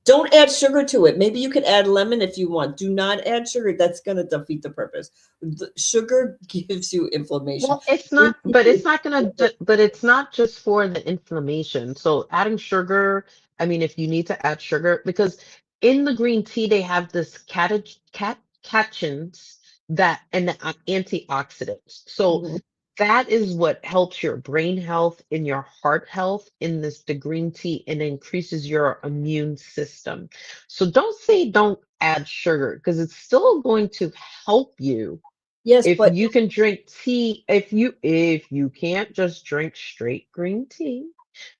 Don't add sugar to it. Maybe you could add lemon if you want. Do not add sugar. That's going to defeat the purpose. The sugar gives you inflammation. Well, it's not, but it's not gonna, but it's not just for the inflammation. So adding sugar, I mean, if you need to add sugar, because in the green tea they have this catechins that and the antioxidants. So Mhm. that is what helps your brain health and your heart health in the green tea and increases your immune system. So don't say don't add sugar because it's still going to help you Yes, if but you can drink tea, if you can't just drink straight green tea,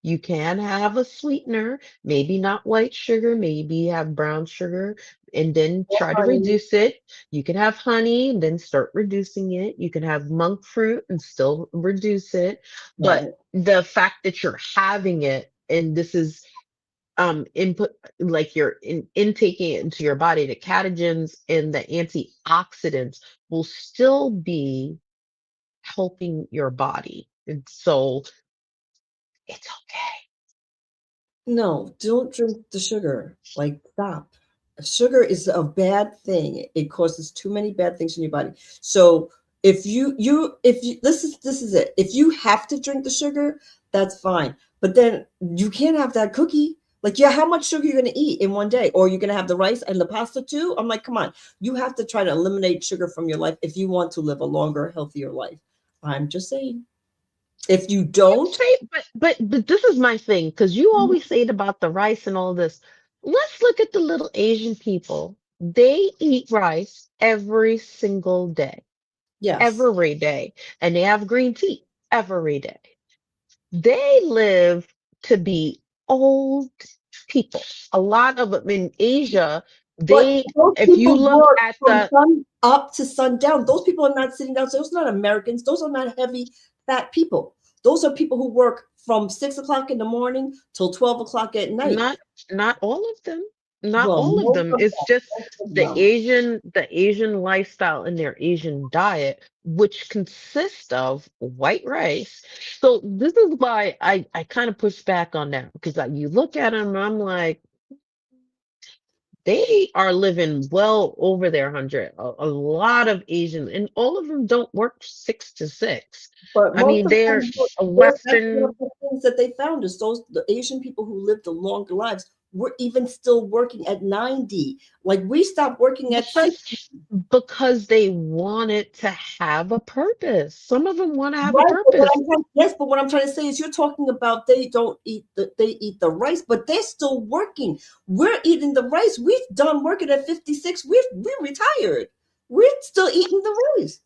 you can have a sweetener, maybe not white sugar, maybe have brown sugar, and then try to honey, reduce it. You can have honey and then start reducing it. You can have monk fruit and still reduce it. But right. the fact that you're having it and this is input like you're intaking it into your body, the catechin and the antioxidants will still be helping your body. And so it's okay. No, don't drink the sugar. Like, stop. Sugar is a bad thing. It causes too many bad things in your body. So if you this is it. If you have to drink the sugar, that's fine. But then you can't have that cookie. Like, yeah, how much sugar you're gonna eat in one day? Or you're gonna have the rice and the pasta too? I'm like, come on. You have to try to eliminate sugar from your life if you want to live a longer, healthier life. I'm just saying. If you don't, Say, but this is my thing, because you always say it about the rice and all this. Let's look at the little Asian people. They eat rice every single day, yes. every day, and they have green tea every day. They live to be old people. A lot of them in Asia, But they, those if you people look work at from the, sun up to sundown. Those people are not sitting down. So those are not Americans. Those are not heavy fat people. Those are people who work from 6 o'clock in the morning till 12 o'clock at night. not, not all of them, not Well, all of most them. of It's just them. The Asian lifestyle and their Asian diet, which consists of white rice. So this is why I kind of push back on that because you look at them, I'm like, they are living well over their 100. A lot of Asians, and all of them don't work 6 to 6. But I most mean, of they're them, a that's one of Western, the things that they found is the Asian people who lived the longer lives were even still working at 90. Like, we stopped working at 60. because because they wanted to have a purpose. Some of them want to have a Right, but purpose. yes, but what I'm trying to say is you're talking about they eat the rice, but they're still working. We're eating the rice. We've done working at 56. We're retired. We're still eating the rice.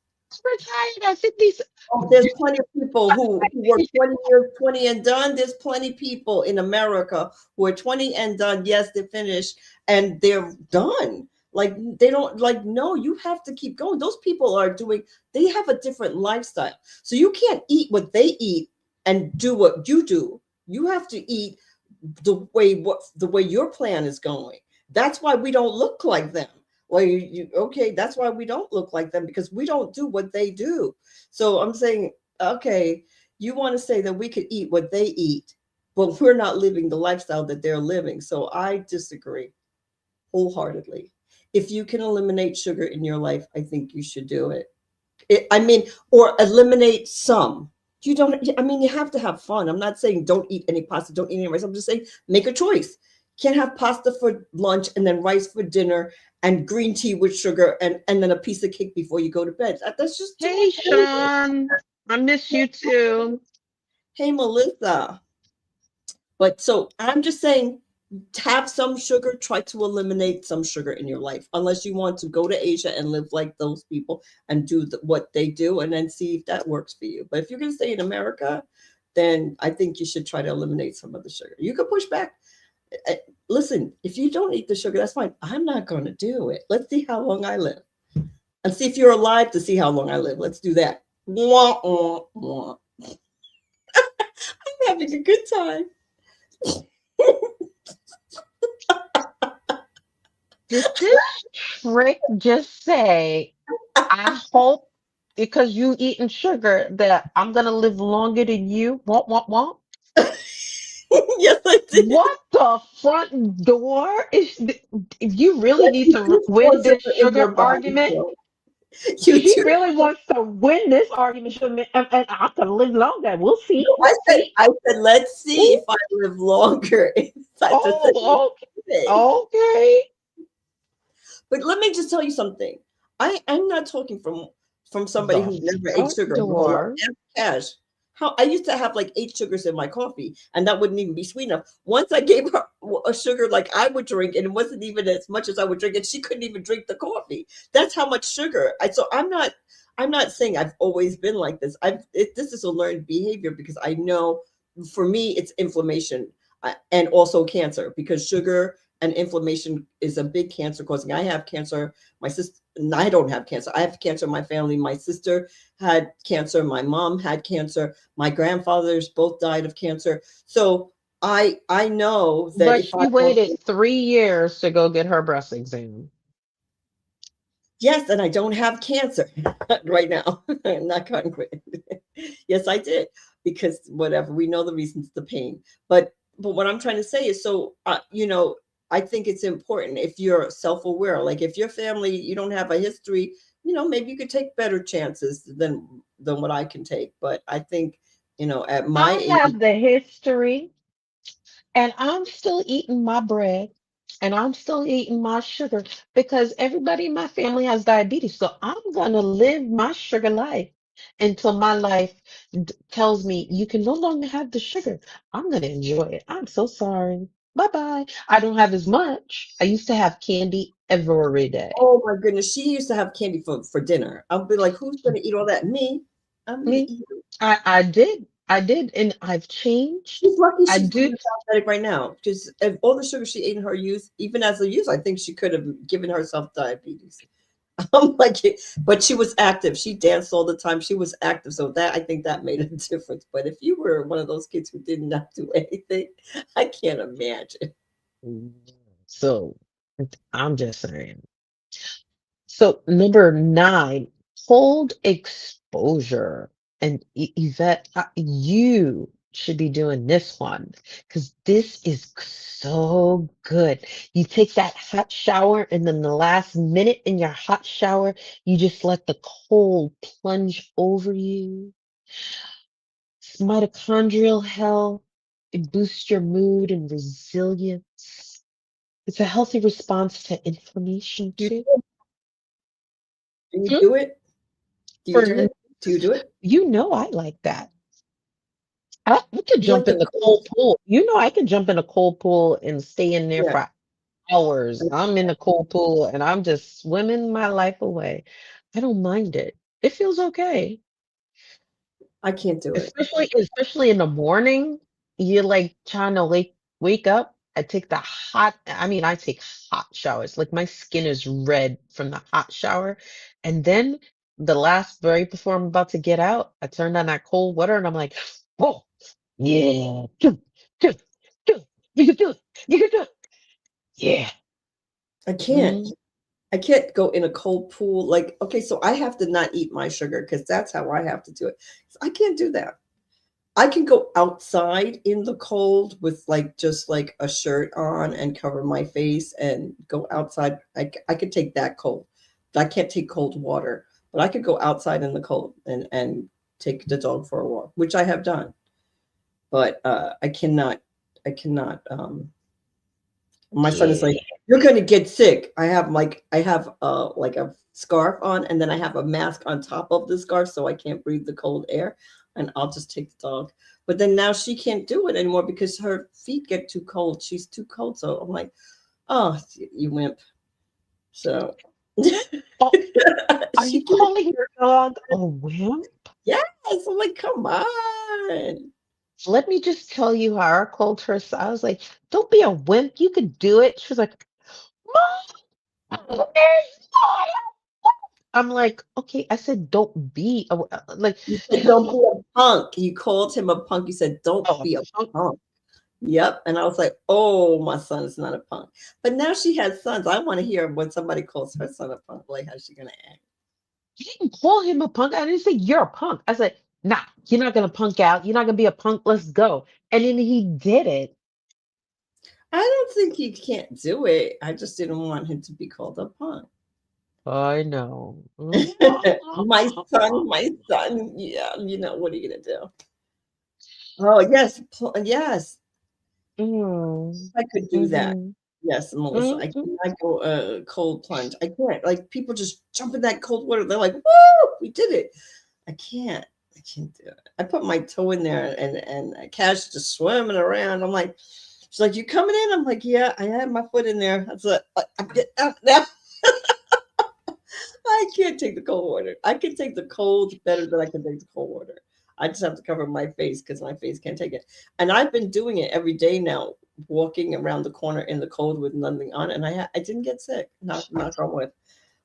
Retired at 50. Oh, there's plenty of people who work 20 years, 20 and done. There's plenty of people in America who are 20 and done. Yes, they're finished and they're done. Like, they don't, like, no, you have to keep going. Those people they have a different lifestyle. So you can't eat what they eat and do what you do. You have to eat the way your plan is going. That's why we don't look like them. Well, okay, that's why we don't look like them, because we don't do what they do. So I'm saying, okay, you want to say that we could eat what they eat, but we're not living the lifestyle that they're living. So I disagree wholeheartedly. If you can eliminate sugar in your life, I think you should do it. I mean, or eliminate some. You don't, I mean, you have to have fun. I'm not saying don't eat any pasta, don't eat any rice. I'm just saying make a choice. Can't have pasta for lunch and then rice for dinner and green tea with sugar and then a piece of cake before you go to bed. That's just too Hey, much energy. Sean. I miss you too. Hey, Melissa. But so I'm just saying, have some sugar, try to eliminate some sugar in your life, unless you want to go to Asia and live like those people and do what they do and then see if that works for you. But if you're going to stay in America, then I think you should try to eliminate some of the sugar. You can push back. Listen, if you don't eat the sugar, that's fine. I'm not going to do it. Let's see how long I live and see if you're alive to see how long I live. Let's do that. Wah, wah, wah. I'm having a good time. Did this trick just say, I hope because you eating sugar that I'm gonna live longer than you? What? Yes, I did. What the front door is? If you really But need you to do win store this sugar in sugar your body, argument, so you she do. really wants to win this argument. And I'm gonna live longer. We'll see. No, We'll see. I said, let's see Ooh, if I live longer. I just said, let's oh, do it. okay. But let me just tell you something. I'm not talking from somebody The who never ate front sugar her whole life. door. Ask Cash. How I used to have like 8 sugars in my coffee, and that wouldn't even be sweet enough. Once I gave her a sugar like I would drink, and it wasn't even as much as I would drink, and she couldn't even drink the coffee. That's how much sugar. So I'm not saying I've always been like this. This is a learned behavior because I know for me it's inflammation and also cancer because sugar and inflammation is a big cancer causing. I have cancer. My sister, I don't have cancer. I have cancer in my family. My sister had cancer. My mom had cancer. My grandfathers both died of cancer. So I know that But if I she don't, waited 3 years to go get her breast exam. yes, and I don't have cancer right now. I'm not concrete. Yes, I did because whatever we know the reasons, the pain. But what I'm trying to say is, so I think it's important if you're self-aware. Like if your family, you don't have a history, maybe you could take better chances than what I can take. But I think, at my I age, have the history, and I'm still eating my bread, and I'm still eating my sugar because everybody in my family has diabetes. So I'm gonna live my sugar life until my life tells me you can no longer have the sugar. I'm gonna enjoy it. I'm so sorry. Bye bye. I don't have as much. I used to have candy every day. oh my goodness, she used to have candy for dinner. I'll be like, who's going to eat all that? Me. I'm going to Me, eat it. I did, and I've changed. She's lucky I she's do. not diabetic right now because of all the sugar she ate in her youth, even as a youth, I think she could have given herself diabetes. I'm like, but she was active. She danced all the time. She was active. So that I think that made a difference. But if you were one of those kids who did not do anything, I can't imagine. So I'm just saying. So number 9, cold exposure. And Yvette, you should be doing this one because this is so good. You take that hot shower, and then the last minute in your hot shower, you just let the cold plunge over you. It's mitochondrial health. It boosts your mood and resilience. It's a healthy response to inflammation Do too. you Hmm? do it? Do you do For it? Do you do it? I like that. I could You like jump in the the cold? cold pool. I could jump in a cold pool and stay in there Yeah. for hours. I'm in the cold pool and I'm just swimming my life away. I don't mind it. It feels okay. I can't do it. Especially in the morning, you're like trying to wake up. I take hot showers. Like my skin is red from the hot shower. And then right before I'm about to get out, I turn on that cold water and I'm like, whoa, yeah, do, do. You can do it. You can do it. Yeah. I can't. Mm. I can't go in a cold pool. Like, okay, so I have to not eat my sugar because that's how I have to do it. So I can't do that. I can go outside in the cold with like just like a shirt on and cover my face and go outside. I could take that cold. I can't take cold water, but I could go outside in the cold and take the dog for a walk, which I have done. But I cannot. My son is like, Yeah. "You're gonna get sick." I have like a scarf on, and then I have a mask on top of the scarf, so I can't breathe the cold air, and I'll just take the dog. But then now she can't do it anymore because her feet get too cold. She's too cold, so I'm like, "Oh, you wimp." So Oh, are she you can't. calling your dog a wimp? Yes, I'm like, come on. Let me just tell you how I called her. So I was like, don't be a wimp. You could do it. She was like, Mom, there's not a-" I'm like, okay, I said, don't be like, You she said, goes, "Don't be a punk." You called him a punk. You said, "Don't oh, be a punk. punk." Yep. And I was like, oh, my son is not a punk. But now she has sons. I want to hear when somebody calls her son a punk. Like, how's she going to act? You didn't call him a punk. I didn't say you're a punk. I said, nah, you're not gonna punk out. You're not gonna be a punk. Let's go. And then he did it. I don't think he can't do it. I just didn't want him to be called a punk. I know. My son. Yeah, what are you going to do? Oh, yes. Yes. Mm, I could do that. mhm, Yes, Melissa. I mhm. cannot go a cold plunge. I can't. Like, people just jump in that cold water. They're like, woo, we did it. I can't. I can't do it. I put my toe in there and Cash just swimming around. I'm like, she's like, you coming in? I'm like, yeah, I have my foot in there. I was like, I get out now. I can't take the cold water. I can take the cold better than I can take the cold water. I just have to cover my face because my face can't take it. And I've been doing it every day now, walking around the corner in the cold with nothing on, and I didn't get sick. Knock on wood.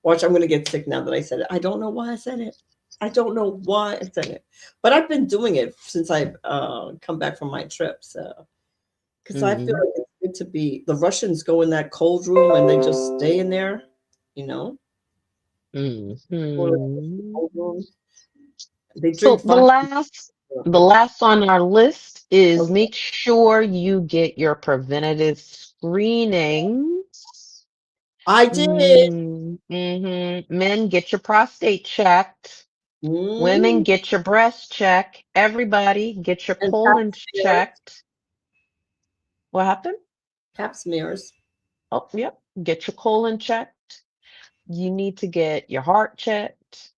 Watch, I'm going to get sick now that I said it. I don't know why I said it. I don't know why I said it, but I've been doing it since I've come back from my trip. So, because I feel Mhm, like it's good to be. The Russians go in that cold room and they just stay in there, you know, or in the mhm. cold room. They drink So the vodka. last the last on our list is make sure you get your preventative screenings. I did. Men, get your prostate checked. Women, Mm, get your breast checked. Everybody, get your and pap colon smears. checked. What happened? Pap smears. Oh, yep. Get your colon checked. You need to get your heart checked.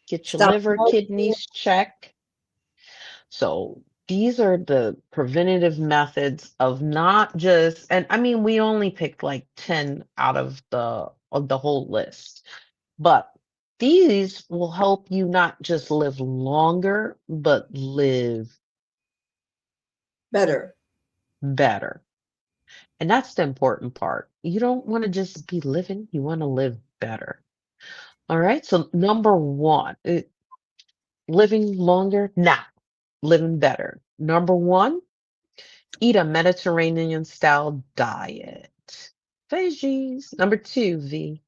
Get your Stop liver, smoking. kidneys checked. So these are the preventative methods of not just, and I mean, we only picked like 10 out of the whole list, but these will help you not just live longer, but live Better. better. And that's the important part. You don't want to just be living, you want to live better. All right. So number one, living longer, nah, living better. Number one, eat a Mediterranean style diet. Veggies. Number two, V.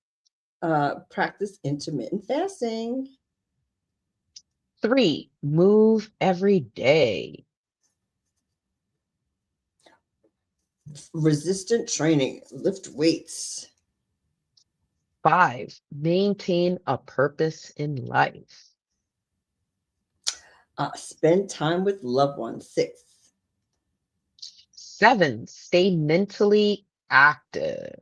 Practice intermittent fasting. Three, move every day. Resistant training. Lift weights. Five, maintain a purpose in life. Spend time with loved ones. 6. Seven, stay mentally active.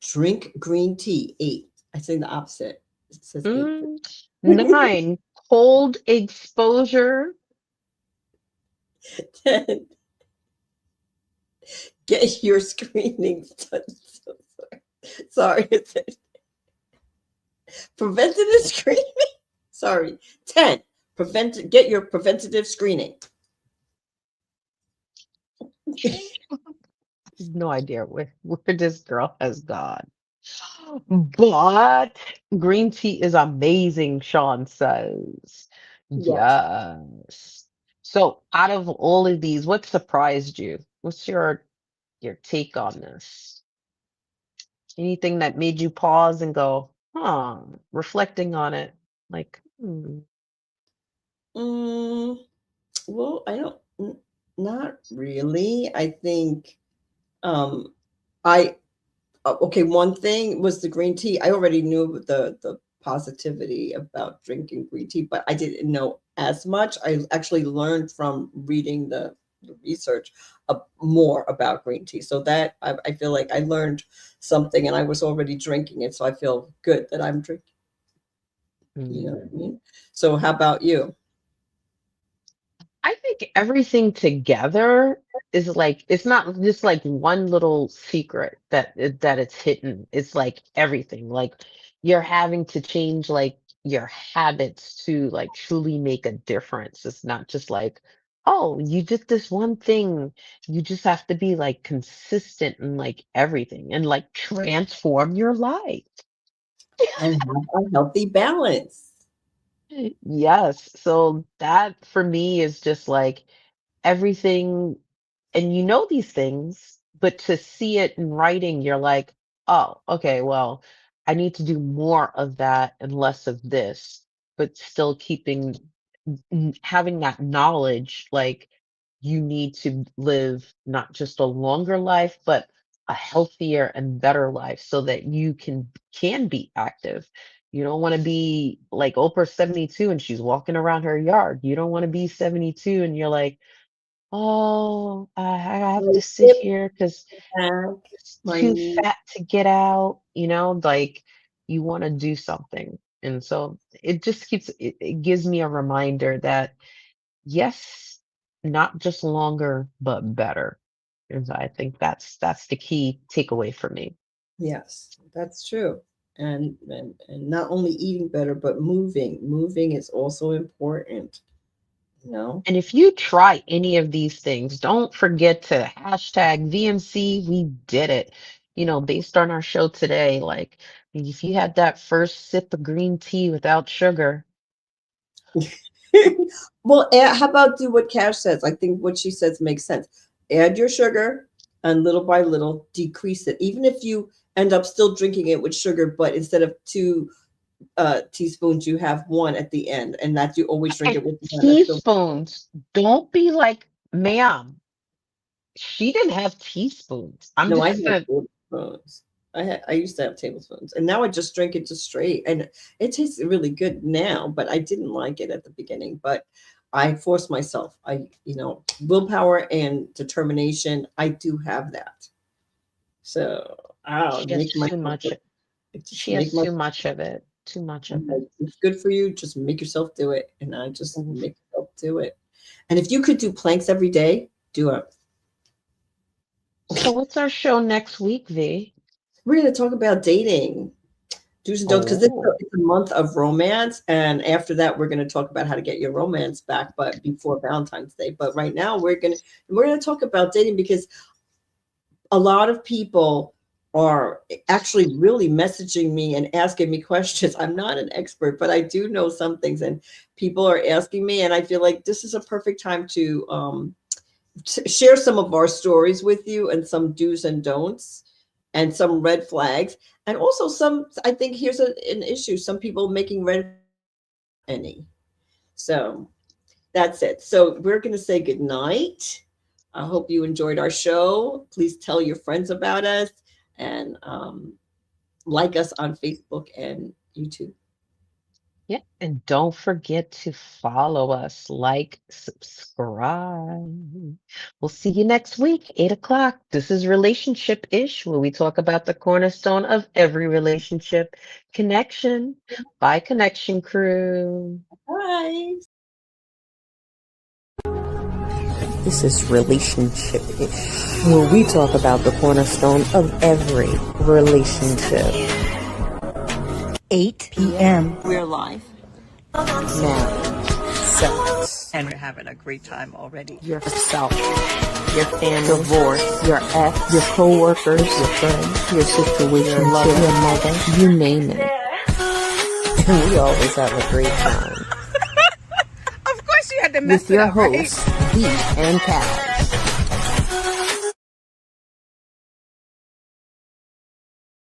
Drink green tea. 8. I say the opposite. It says 8. Mm, Nine, cold exposure. 10. Get your screenings done. So sorry. It's preventative screening. Sorry. 10. Get your preventative screening. No idea where this girl has gone. But green tea is amazing, Sean says. Yes. Yes. So out of all of these, what surprised you? What's your take on this? Anything that made you pause and go, huh, reflecting on it, like, hmm. Mm, well, not really. I think um, I okay. One thing was the green tea. I already knew the positivity about drinking green tea, but I didn't know as much. I actually learned from reading the research more about green tea. So that I feel like I learned something, and I was already drinking it. So I feel good that I'm drinking. You know Mm. what I mean? So how about you? I think everything together is like it's not just like one little secret that it's hidden. It's like everything. Like you're having to change like your habits to like truly make a difference. It's not just like, oh, you did this one thing. You just have to be like consistent in like everything and like transform your life. And have a healthy balance. Yes. So that for me is just like everything, and you know these things, but to see it in writing, you're like, oh, okay, well, I need to do more of that and less of this, but still keeping having that knowledge, like you need to live not just a longer life, but a healthier and better life so that you can be active. You don't want to be like Oprah 72 and she's walking around her yard. You don't want to be 72 and you're like, oh, I have My to sit hip here because back, it's my too knee. fat to get out, like you want to do something. And so it gives me a reminder that yes, not just longer, but better. And so I think that's the key takeaway for me. Yes, that's true. And not only eating better, but moving. Moving is also important, you know? And if you try any of these things, don't forget to hashtag VMC, we did it. Based on our show today, like if you had that first sip of green tea without sugar, Well, how about do what Cash says? I think what she says makes sense. Add your sugar and little by little decrease it. Even if you end up still drinking it with sugar, but instead of two teaspoons, you have one at the end, and that you always drink and it with one. That's still teaspoons, don't be like, ma'am, she didn't have teaspoons. I'm no, I just have gonna, tablespoons. I used to have tablespoons, and now I just drink it just straight, and it tastes really good now. But I didn't like it at the beginning. But I forced myself. Willpower and determination. I do have that. So I'll she has make too myself much, just she make has my. too much of it, too much of I'm it. like, it's good for you. Just make yourself do it, and I just Mhm. make myself do it. And if you could do planks every day, do it. So what's our show next week, V? We're going to talk about dating. Do's and don'ts, because Oh, it's a month of romance, and after that we're going to talk about how to get your romance back, but before Valentine's Day. But right now we're going to talk about dating, because a lot of people are actually really messaging me and asking me questions. I'm not an expert, but I do know some things, and people are asking me, and I feel like this is a perfect time to share some of our stories with you, and some do's and don'ts, and some red flags, and also some. I think here's an issue: some people making red any. So that's it. So we're going to say good night. I hope you enjoyed our show. Please tell your friends about us, and like us on Facebook and YouTube. yeah. And don't forget to follow us, like, subscribe. We'll see you next week, 8 o'clock. This is Relationship Ish, where we talk about the cornerstone of every relationship, connection. By Connection Crew. Bye. This is Relationship Ish, where we talk about the cornerstone of every relationship. 8 p.m. We're live Marriage, sex, and we're having a great time already. yourself, your family, divorce, your ex, your co-workers, your friends, your situation, your lover, your mother, you name it. And we always have a great time. Of course you had to mess With it your up, right? hosts, V and Cal.